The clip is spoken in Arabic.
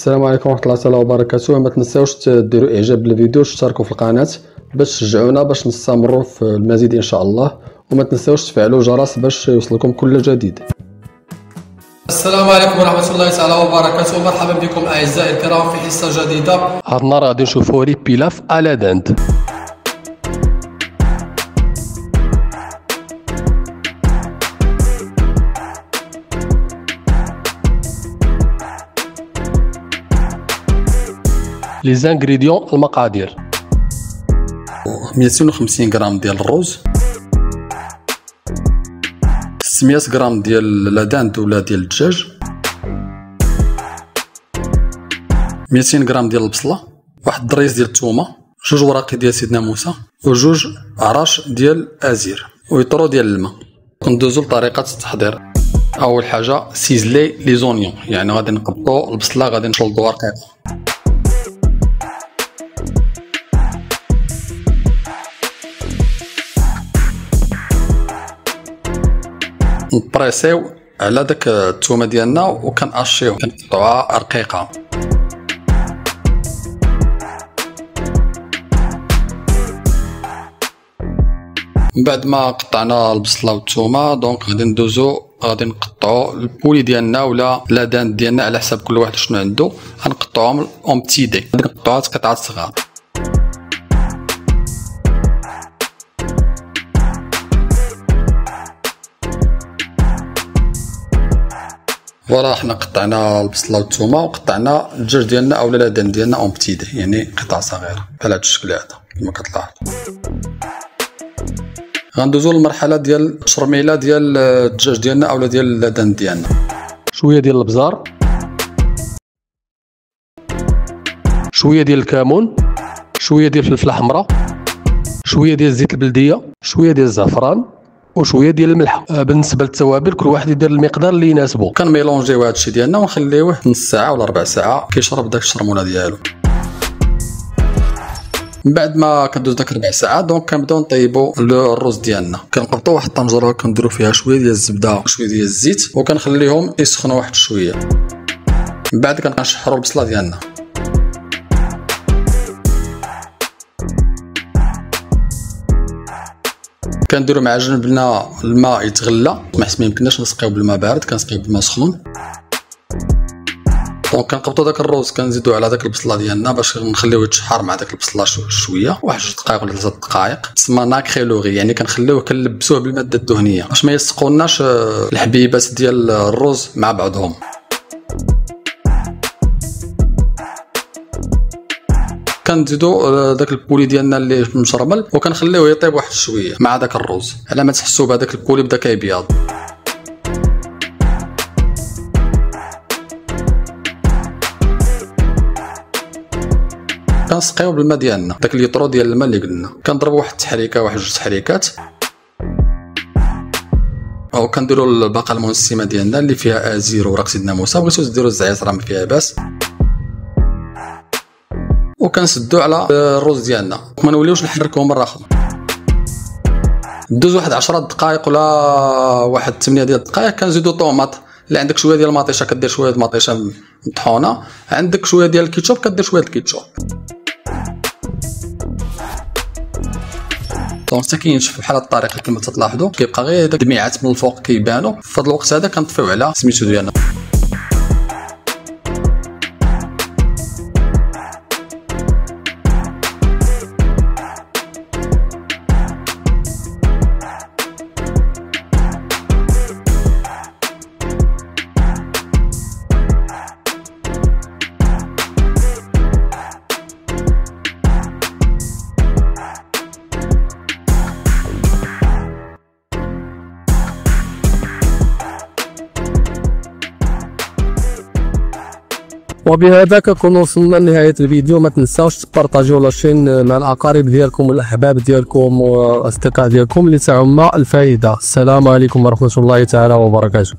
السلام عليكم ورحمه الله تعالى وبركاته. ما تنساوش ديروا اعجاب للفيديو وتشتركوا في القناه باش تشجعونا باش نستمروا في المزيد ان شاء الله، وما تنساوش تفعلوا الجرس باش يوصلكم كل جديد. السلام عليكم ورحمه الله تعالى وبركاته. مرحبا بكم اعزائي الكرام في حصه جديده. هاد النهار غادي نشوفوا ريب بيلاف على داند. لي زانغريديون المقادير: 250 غرام ديال الرز، 600 غرام ديال لا داند ولا ديال الدجاج، 200 غرام ديال البصله، واحد الضريس ديال الثومه، جوج وراقي ديال سيدنا موسى، وجوج عراش ديال ازير، ويطرو ديال الماء. كندوزو لطريقه التحضير. اول حاجه سيزلي لي زونيون، يعني غادي نقبطو البصله، غادي نشلضوها رقيقه. نبريسيو على داك الثومه ديالنا وكنقشيو كنقطعوها رقيقه. من بعد ما قطعنا البصله والثومه دونك غادي نقطعو البولي ديالنا ولا لا داند ديالنا على حساب كل واحد شنو عنده. غنقطعوهم اون بتي دي، غادي نقطعوها قطعات صغار. فوالا حنا قطعنا البصله والثومه وقطعنا الدجاج ديالنا اولا لا داند ديالنا اون بتي دي، يعني قطع صغيره بحال هاد الشكل هذا كما كتلاحظ. غندوزو للمرحله ديال التشرميله ديال الدجاج ديالنا اولا ديال لا داند ديالنا. شويه ديال البزار، شويه ديال الكمون، شويه ديال الفلفله حمراء، شويه ديال الزيت البلديه، شويه ديال الزعفران، وشويه ديال الملح. بالنسبه للتوابل كل واحد يدير المقدار اللي يناسبه. كنميلونجيو هادشي ديالنا ونخليوه نص ساعه ولا ربع ساعه كيشرب داك الشرموله ديالو. من بعد ما كندوز داك ربع ساعه دونك كنبداو نطيبوا الرز ديالنا. كنقبطوا واحد الطنجره كنديروا فيها شويه ديال الزبده وشويه ديال الزيت وكنخليهم يسخنوا واحد شويه. من بعد كنشحروا البصله ديالنا. كنديروا مع جنبنا الماء يتغلى، حيت ما يمكنناش نسقيو بالماء بارد، كنسقيو بالماء سخون. دونك كنقبطوا داك الرز كنزيدوا على داك البصله ديالنا باش نخليوه يتشحر مع داك البصله شويه، واحد 2 دقائق ولا 3 دقائق. تسمى ناكريلوغي، يعني كنخليوه كنلبسوه بالماده الدهنيه باش ما يلصقوناش الحبيبات ديال الرز مع بعضهم. كنزيدو داك البولي ديالنا اللي مشرمل وكنخليوه يطيب واحد شويه مع داك الرز على ما تحسوا بهذاك البولي بدا كيبيض. كنسقيو بالماء ديالنا داك الليطرو ديال الماء اللي قلنا. كنضربوا واحد التحريكه، واحد 2 تحريكات، او كنديروا الباقه المنسمه ديالنا اللي فيها ازير وراق سيدنا موسى. بغيتو ديروا الزعيص راه ما فيها باس. وكنسدو على الرز ديالنا وما نوليوش نحركوه مره اخرى. دوز واحد 10 دقائق ولا واحد 8 ديال الدقائق. كنزيدو طوماط، اللي عندك شويه ديال المطيشه كدير شويه د المطيشه مطحونه، عندك شويه ديال الكيتشوب كدير شويه د الكيتشوب. دونك حتى كينشف بحال هاد الطريقه كما تلاحظوا، كيبقى غير داك الدميعات من الفوق كيبانوا. في هاد الوقت هذا كنطفيو على سميتو ديالنا. وبهذا كنكون وصلنا لنهايه الفيديو. ما تنساوش تبارطاجيو لاشين مع الاقارب ديالكم والاحباب ديالكم والاصدقاء ديالكم اللي تعم الفائده. السلام عليكم ورحمه الله تعالى وبركاته.